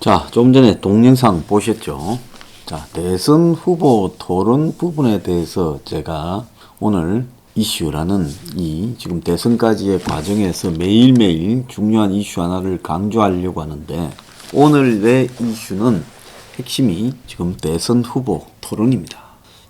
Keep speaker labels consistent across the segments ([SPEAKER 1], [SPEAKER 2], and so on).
[SPEAKER 1] 자, 좀 전에 동영상 보셨죠? 자, 대선 후보 토론 부분에 대해서 제가 오늘 이슈라는 이 지금 대선까지의 과정에서 매일매일 중요한 이슈 하나를 강조하려고 하는데, 오늘의 이슈는 핵심이 지금 대선 후보 토론입니다.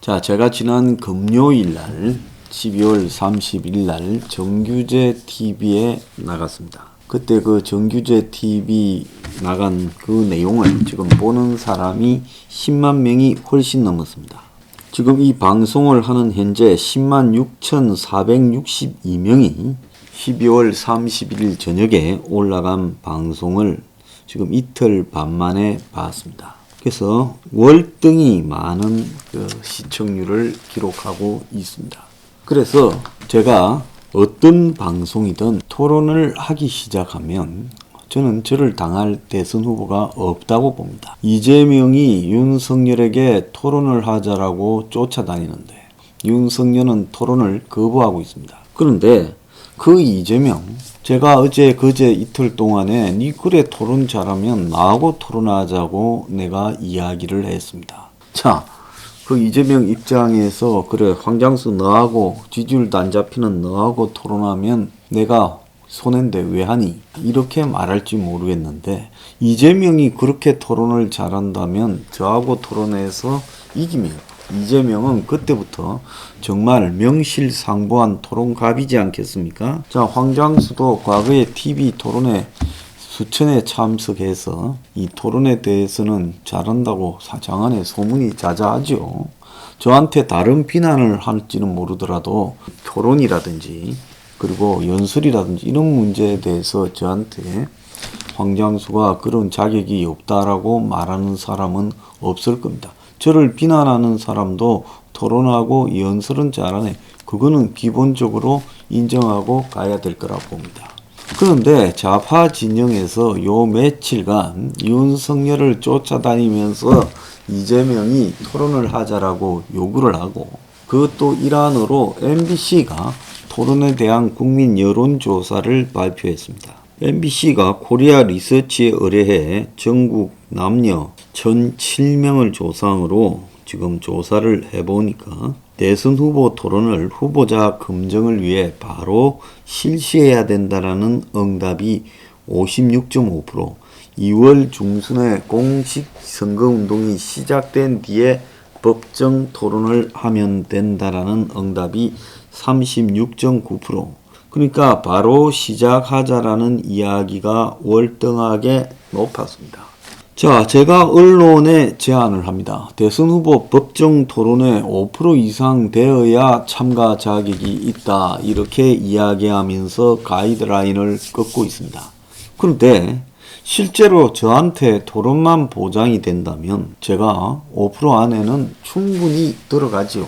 [SPEAKER 1] 자, 제가 지난 금요일 날 12월 30일 날 정규제 TV에 나갔습니다. 그때 그 정규제 TV 나간 그 내용을 지금 보는 사람이 10만 명이 훨씬 넘었습니다. 지금 이 방송을 하는 현재 10만 6,462명이 12월 31일 저녁에 올라간 방송을 지금 이틀 반 만에 봤습니다. 그래서 월등히 많은 그 시청률을 기록하고 있습니다. 그래서 제가 어떤 방송이든 토론을 하기 시작하면 저는 저를 당할 대선 후보가 없다고 봅니다. 이재명이 윤석열에게 토론을 하자라고 쫓아다니는데 윤석열은 토론을 거부하고 있습니다. 그런데 그 이재명, 제가 어제 그제 이틀 동안에 니 그래 토론 잘하면 나하고 토론하자고 내가 이야기를 했습니다. 자, 그 이재명 입장에서 그래 황장수 너하고 지지율도 안 잡히는 너하고 토론하면 내가 손해인데 왜 하니? 이렇게 말할지 모르겠는데, 이재명이 그렇게 토론을 잘한다면 저하고 토론해서 이기면 이재명은 그때부터 정말 명실상부한 토론갑이지 않겠습니까? 자, 황장수도 과거에 TV 토론에 수천에 참석해서 이 토론에 대해서는 잘한다고 장안에 소문이 자자하죠. 저한테 다른 비난을 할지는 모르더라도 토론이라든지 그리고 연설이라든지 이런 문제에 대해서 저한테 황장수가 그런 자격이 없다라고 말하는 사람은 없을 겁니다. 저를 비난하는 사람도 토론하고 연설은 잘하네. 그거는 기본적으로 인정하고 가야 될 거라고 봅니다. 그런데 좌파 진영에서 요 며칠간 윤석열을 쫓아다니면서 이재명이 토론을 하자라고 요구를 하고, 그것도 일환으로 MBC가 토론에 대한 국민 여론조사를 발표했습니다. MBC가 코리아 리서치에 의뢰해 전국 남녀 1,007명을 조사으로 지금 조사를 해보니까 대선 후보 토론을 후보자 검증을 위해 바로 실시해야 된다라는 응답이 56.5%, 2월 중순에 공식 선거운동이 시작된 뒤에 법정 토론을 하면 된다라는 응답이 36.9%, 그러니까 바로 시작하자라는 이야기가 월등하게 높았습니다. 자, 제가 언론에 제안을 합니다. 대선 후보 법정 토론에 5% 이상 되어야 참가 자격이 있다, 이렇게 이야기하면서 가이드라인을 긋고 있습니다. 그런데 실제로 저한테 토론만 보장이 된다면 제가 5% 안에는 충분히 들어가지요.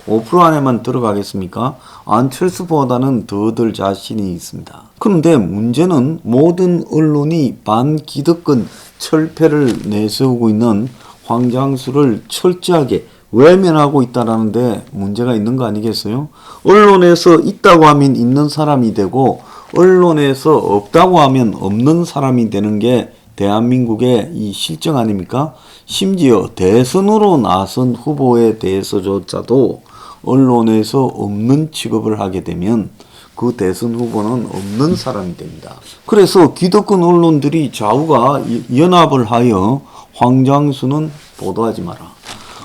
[SPEAKER 1] 5% 안에만 들어가겠습니까? 안철수보다는 더 들 자신이 있습니다. 그런데 문제는 모든 언론이 반기득권 철폐를 내세우고 있는 황장수를 철저하게 외면하고 있다는 데 문제가 있는 거 아니겠어요? 언론에서 있다고 하면 있는 사람이 되고 언론에서 없다고 하면 없는 사람이 되는 게 대한민국의 이 실정 아닙니까? 심지어 대선으로 나선 후보에 대해서조차도 언론에서 없는 취급을 하게 되면 그 대선 후보는 없는 사람이 됩니다. 그래서 기득권 언론들이 좌우가 연합을 하여 황장수는 보도하지 마라.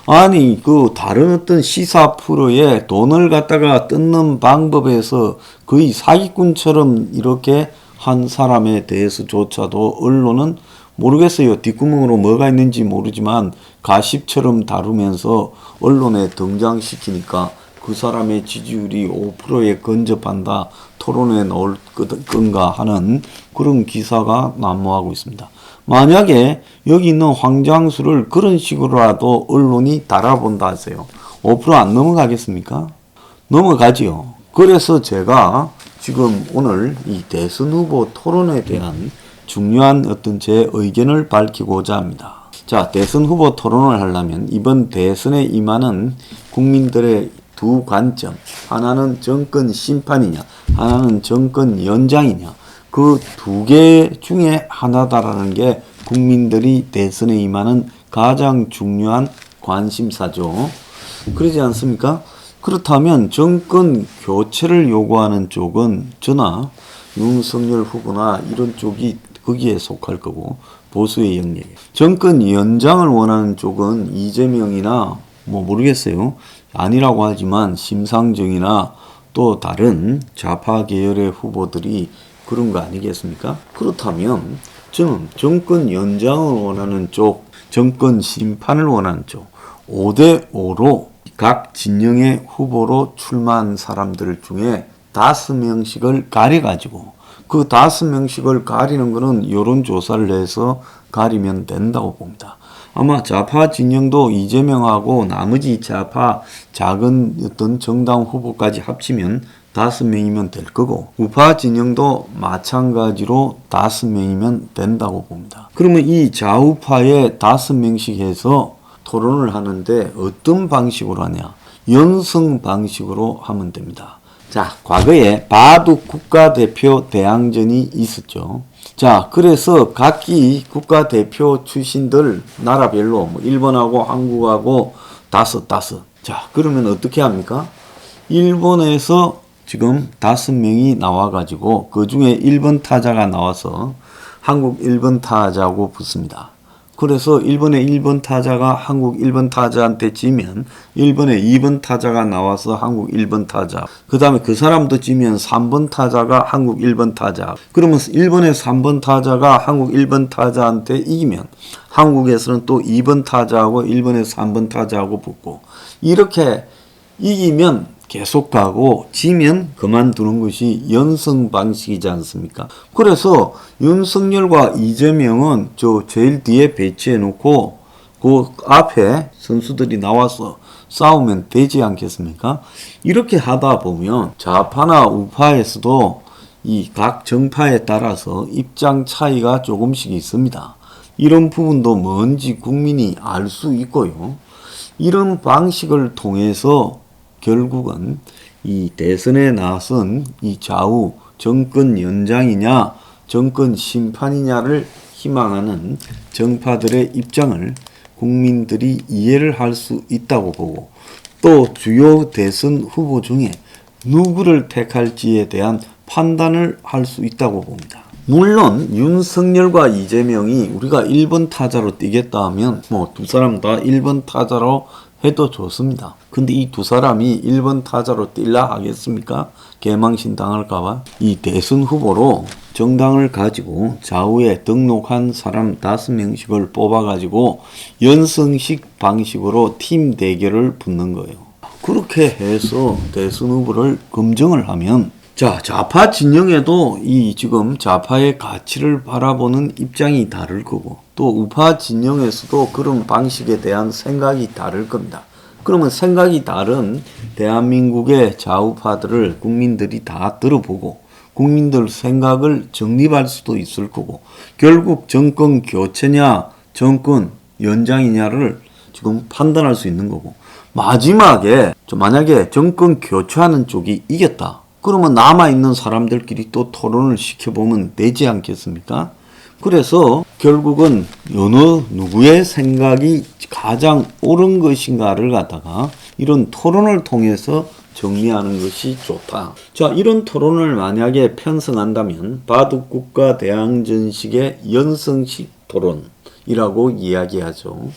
[SPEAKER 1] 아니, 그 다른 어떤 시사 프로에 돈을 갖다가 뜯는 방법에서 거의 사기꾼처럼 이렇게 한 사람에 대해서조차도 언론은 모르겠어요. 뒷구멍으로 뭐가 있는지 모르지만 가십처럼 다루면서 언론에 등장시키니까 그 사람의 지지율이 5%에 근접한다, 토론에 나올 건가 하는 그런 기사가 난무하고 있습니다. 만약에 여기 있는 황장수를 그런 식으로라도 언론이 달아본다 하세요. 5% 안 넘어가겠습니까? 넘어가지요. 그래서 제가 지금 오늘 이 대선 후보 토론에 대한 중요한 어떤 제 의견을 밝히고자 합니다. 자, 대선 후보 토론을 하려면 이번 대선에 임하는 국민들의 두 관점, 하나는 정권 심판이냐, 하나는 정권 연장이냐, 그 두 개 중에 하나다라는 게 국민들이 대선에 임하는 가장 중요한 관심사죠. 그러지 않습니까? 그렇다면 정권 교체를 요구하는 쪽은 저나 윤석열 후보나 이런 쪽이 거기에 속할 거고, 보수의 영역. 정권 연장을 원하는 쪽은 이재명이나 모르겠어요. 아니라고 하지만 심상정이나 또 다른 좌파 계열의 후보들이 그런 거 아니겠습니까? 그렇다면 저는 정권 연장을 원하는 쪽, 정권 심판을 원하는 쪽 5대5로 각 진영의 후보로 출마한 사람들 중에 5명씩을 가려가지고, 그 5명씩을 가리는 것은 여론조사를 해서 가리면 된다고 봅니다. 아마 좌파 진영도 이재명하고 나머지 좌파 작은 어떤 정당 후보까지 합치면 5명이면 될 거고, 우파 진영도 마찬가지로 5명이면 된다고 봅니다. 그러면 이 좌우파에 5명씩 해서 토론을 하는데 어떤 방식으로 하냐? 연승 방식으로 하면 됩니다. 자, 과거에 바둑 국가대표 대항전이 있었죠. 자, 그래서 각기 국가대표 출신들 나라별로 일본하고 한국하고 5. 자, 그러면 어떻게 합니까? 일본에서 지금 5명이 나와가지고 그 중에 1번 타자가 나와서 한국 1번 타자고 붙습니다. 그래서 일본의 1번 타자가 한국 1번 타자한테 지면 일본의 2번 타자가 나와서 한국 1번 타자, 그 다음에 그 사람도 지면 3번 타자가 한국 1번 타자, 그러면 일본의 3번 타자가 한국 1번 타자한테 이기면 한국에서는 또 2번 타자하고 일본의 3번 타자하고 붙고, 이렇게 이기면 계속 가고 지면 그만두는 것이 연승 방식이지 않습니까? 그래서 윤석열과 이재명은 저 제일 뒤에 배치해 놓고 그 앞에 선수들이 나와서 싸우면 되지 않겠습니까? 이렇게 하다 보면 좌파나 우파에서도 이 각 정파에 따라서 입장 차이가 조금씩 있습니다. 이런 부분도 뭔지 국민이 알 수 있고요. 이런 방식을 통해서 결국은 이 대선에 나선 이 좌우 정권 연장이냐 정권 심판이냐를 희망하는 정파들의 입장을 국민들이 이해를 할 수 있다고 보고, 또 주요 대선 후보 중에 누구를 택할지에 대한 판단을 할 수 있다고 봅니다. 물론 윤석열과 이재명이 우리가 1번 타자로 뛰겠다 하면 두 사람 다 1번 타자로 해도 좋습니다. 근데 이 두 사람이 1번 타자로 뛸라 하겠습니까? 개망신 당할까봐. 이 대선 후보로 정당을 가지고 좌우에 등록한 사람 5명씩을 뽑아가지고 연승식 방식으로 팀 대결을 붙는 거예요. 그렇게 해서 대선 후보를 검증을 하면, 자, 좌파 진영에도 이 지금 좌파의 가치를 바라보는 입장이 다를 거고, 또 우파 진영에서도 그런 방식에 대한 생각이 다를 겁니다. 그러면 생각이 다른 대한민국의 좌우파들을 국민들이 다 들어보고 국민들 생각을 정립할 수도 있을 거고, 결국 정권 교체냐 정권 연장이냐를 지금 판단할 수 있는 거고, 마지막에 만약에 정권 교체하는 쪽이 이겼다, 그러면 남아있는 사람들끼리 또 토론을 시켜보면 되지 않겠습니까? 그래서 결국은 어느 누구의 생각이 가장 옳은 것인가를 갖다가 이런 토론을 통해서 정리하는 것이 좋다. 자, 이런 토론을 만약에 편성한다면 바둑국가 대항전식의 연승식 토론이라고 이야기하죠.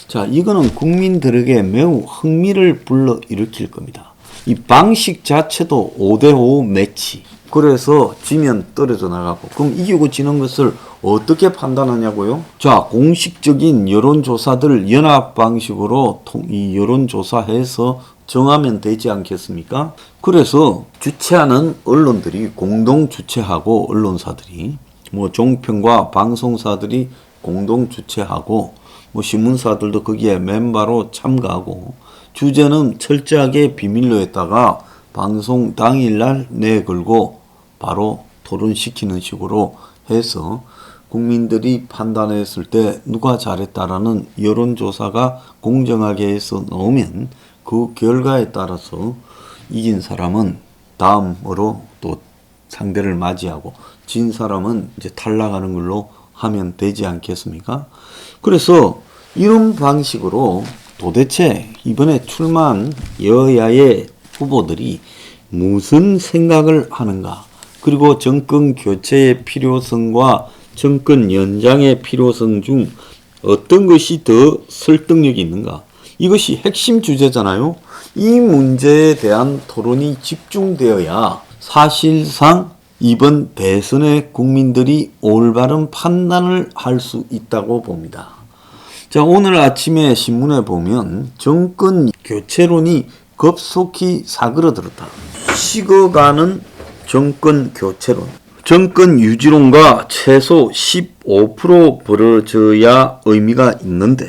[SPEAKER 1] 자, 이거는 국민들에게 매우 흥미를 불러일으킬 겁니다. 이 방식 자체도 5대5 매치. 그래서 지면 떨어져 나가고, 그럼 이기고 지는 것을 어떻게 판단하냐고요? 자, 공식적인 여론조사들 연합 방식으로 이 여론조사해서 정하면 되지 않겠습니까? 그래서 주최하는 언론들이 공동 주최하고, 언론사들이 종편과 방송사들이 공동 주최하고, 신문사들도 거기에 멤버로 참가하고, 주제는 철저하게 비밀로 했다가 방송 당일날 내걸고 바로 토론시키는 식으로 해서 국민들이 판단했을 때 누가 잘했다라는 여론조사가 공정하게 해서 나오면 그 결과에 따라서 이긴 사람은 다음으로 또 상대를 맞이하고 진 사람은 이제 탈락하는 걸로 하면 되지 않겠습니까? 그래서 이런 방식으로 도대체 이번에 출마한 여야의 후보들이 무슨 생각을 하는가, 그리고 정권 교체의 필요성과 정권 연장의 필요성 중 어떤 것이 더 설득력이 있는가, 이것이 핵심 주제잖아요. 이 문제에 대한 토론이 집중되어야 사실상 이번 대선에 국민들이 올바른 판단을 할 수 있다고 봅니다. 자, 오늘 아침에 신문에 보면 정권 교체론이 급속히 사그러들었다. 식어가는 정권 교체론. 정권 유지론과 최소 15% 벌어져야 의미가 있는데,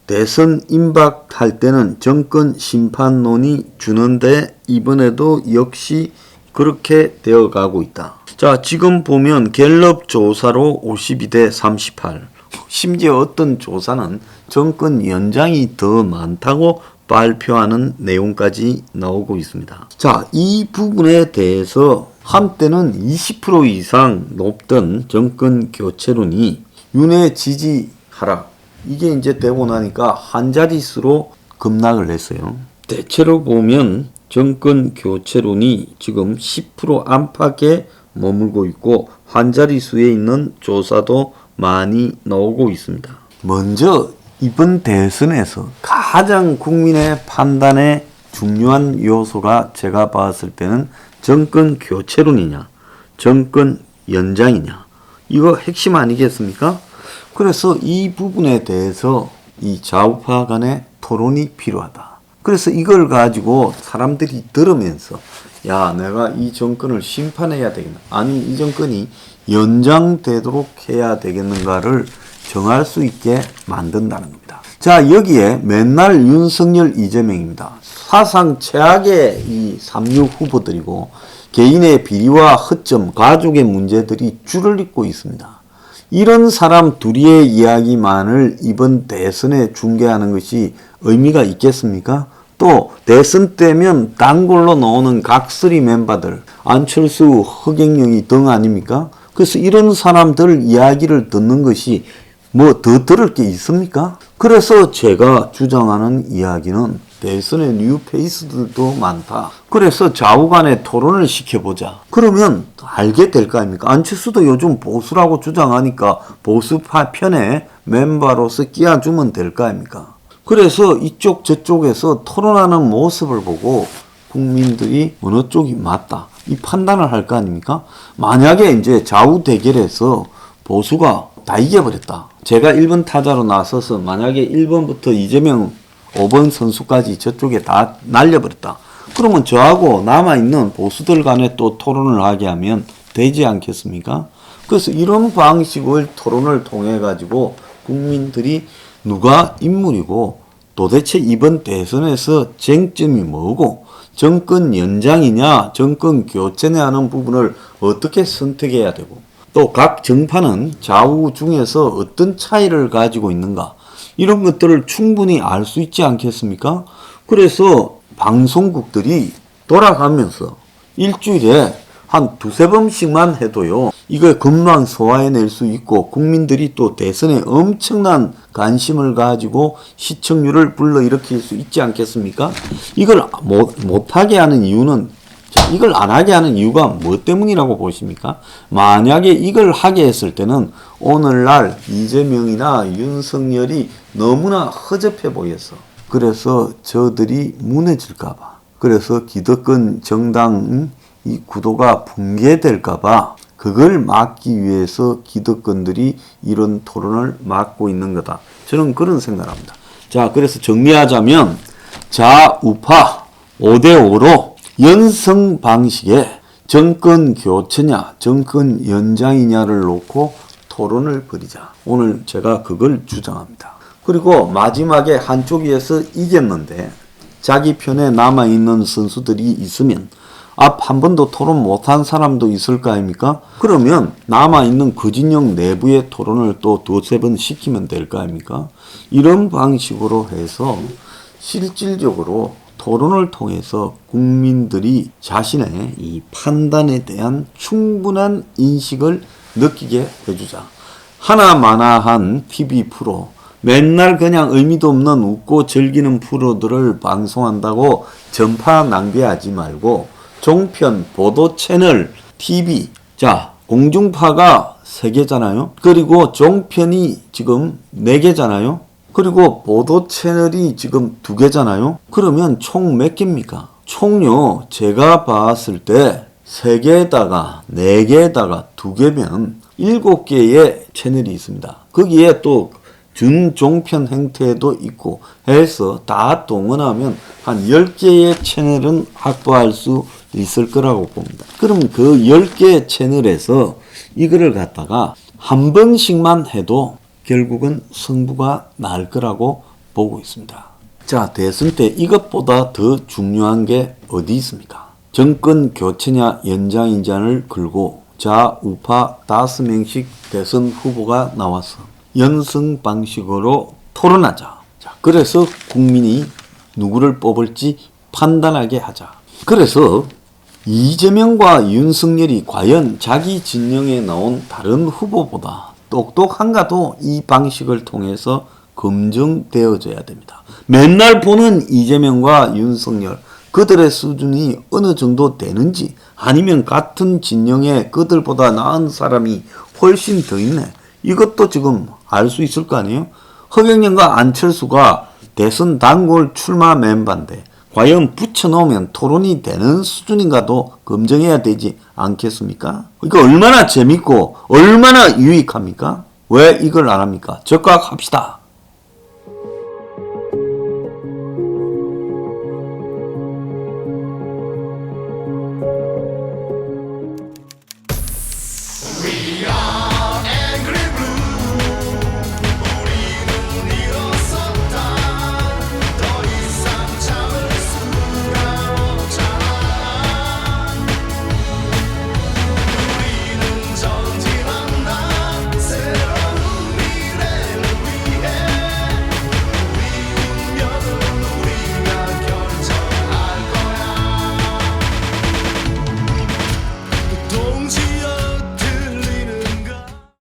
[SPEAKER 1] 대선 임박할 때는 정권 심판론이 주는데 이번에도 역시 그렇게 되어가고 있다. 자, 지금 보면 갤럽 조사로 52대 38. 심지어 어떤 조사는 정권 연장이 더 많다고 발표하는 내용까지 나오고 있습니다. 자, 이 부분에 대해서 한때는 20% 이상 높던 정권 교체론이 윤회 지지 하락, 이게 이제 되고 나니까 한 자릿수로 급락을 했어요. 대체로 보면 정권 교체론이 지금 10% 안팎에 머물고 있고 한 자릿수에 있는 조사도 많이 나오고 있습니다. 먼저 이번 대선에서 가장 국민의 판단에 중요한 요소가 제가 봤을 때는 정권 교체론이냐, 정권 연장이냐, 이거 핵심 아니겠습니까? 그래서 이 부분에 대해서 이 좌우파 간의 토론이 필요하다. 그래서 이걸 가지고 사람들이 들으면서, 야, 내가 이 정권을 심판해야 되겠나, 아니 이 정권이 연장되도록 해야 되겠는가를 정할 수 있게 만든다는 겁니다. 자, 여기에 맨날 윤석열, 이재명입니다. 사상 최악의 이 3.6 후보들이고 개인의 비리와 허점, 가족의 문제들이 줄을 잇고 있습니다. 이런 사람 둘이의 이야기만을 이번 대선에 중계하는 것이 의미가 있겠습니까? 또 대선 때면 단골로 나오는 각설이 멤버들, 안철수, 허경영이 등 아닙니까? 그래서 이런 사람들 이야기를 듣는 것이 뭐 더 들을 게 있습니까? 그래서 제가 주장하는 이야기는 대선에 뉴페이스들도 많다. 그래서 좌우 간에 토론을 시켜보자. 그러면 알게 될 거 아닙니까? 안철수도 요즘 보수라고 주장하니까 보수파 편에 멤버로서 끼워주면 될 거 아닙니까? 그래서 이쪽 저쪽에서 토론하는 모습을 보고 국민들이 어느 쪽이 맞다, 이 판단을 할 거 아닙니까? 만약에 이제 좌우 대결에서 보수가 다 이겨버렸다. 제가 1번 타자로 나서서 만약에 1번부터 이재명 5번 선수까지 저쪽에 다 날려버렸다. 그러면 저하고 남아있는 보수들 간에 또 토론을 하게 하면 되지 않겠습니까? 그래서 이런 방식의 토론을 통해 가지고 국민들이 누가 인물이고 도대체 이번 대선에서 쟁점이 뭐고 정권 연장이냐 정권 교체냐 하는 부분을 어떻게 선택해야 되고, 또 각 정파는 좌우 중에서 어떤 차이를 가지고 있는가, 이런 것들을 충분히 알 수 있지 않겠습니까? 그래서 방송국들이 돌아가면서 일주일에 한 두세 번씩만 해도요, 이걸 금방 소화해낼 수 있고 국민들이 또 대선에 엄청난 관심을 가지고 시청률을 불러일으킬 수 있지 않겠습니까? 이걸 못하게 하는 이유는, 이걸 안 하게 하는 이유가 뭐 때문이라고 보십니까? 만약에 이걸 하게 했을 때는 오늘날 이재명이나 윤석열이 너무나 허접해 보여서, 그래서 저들이 무너질까봐, 그래서 기득권 정당 이 구도가 붕괴될까봐 그걸 막기 위해서 기득권들이 이런 토론을 막고 있는 거다. 저는 그런 생각을 합니다. 자, 그래서 정리하자면 좌우파 5대5로 연성 방식의 정권 교체냐 정권 연장이냐를 놓고 토론을 벌이자. 오늘 제가 그걸 주장합니다. 그리고 마지막에 한쪽에서 이겼는데 자기 편에 남아있는 선수들이 있으면 앞 한 번도 토론 못한 사람도 있을 거 아닙니까? 그러면 남아있는 그 진영 내부의 토론을 또 두세 번 시키면 될 거 아닙니까? 이런 방식으로 해서 실질적으로 토론을 통해서 국민들이 자신의 이 판단에 대한 충분한 인식을 느끼게 해주자. 하나마나한 TV 프로, 맨날 그냥 의미도 없는 웃고 즐기는 프로들을 방송한다고 전파 낭비하지 말고 종편, 보도 채널, TV, 자, 공중파가 3개잖아요. 그리고 종편이 지금 4개잖아요. 그리고 보도 채널이 지금 2개잖아요. 그러면 총 몇 개입니까? 총요, 제가 봤을 때 3개에다가 4개에다가 2개면 7개의 채널이 있습니다. 거기에 또 준종편 형태도 있고 해서 다 동원하면 한 10개의 채널은 확보할 수 있을 거라고 봅니다. 그럼 그 10개 채널에서 이거를 갖다가 한 번씩만 해도 결국은 승부가 날 거라고 보고 있습니다. 자, 대선 때 이것보다 더 중요한 게 어디 있습니까? 정권 교체냐 연장이냐를 걸고 좌우파 5명씩 대선 후보가 나와서 연승 방식으로 토론하자. 자, 그래서 국민이 누구를 뽑을지 판단하게 하자. 그래서 이재명과 윤석열이 과연 자기 진영에 나온 다른 후보보다 똑똑한가도 이 방식을 통해서 검증되어져야 됩니다. 맨날 보는 이재명과 윤석열, 그들의 수준이 어느 정도 되는지, 아니면 같은 진영에 그들보다 나은 사람이 훨씬 더 있네, 이것도 지금 알 수 있을 거 아니에요? 허경영과 안철수가 대선 단골 출마 멤버인데 과연 붙여놓으면 토론이 되는 수준인가도 검증해야 되지 않겠습니까? 이거 얼마나 재밌고 얼마나 유익합니까? 왜 이걸 안 합니까? 적극합시다.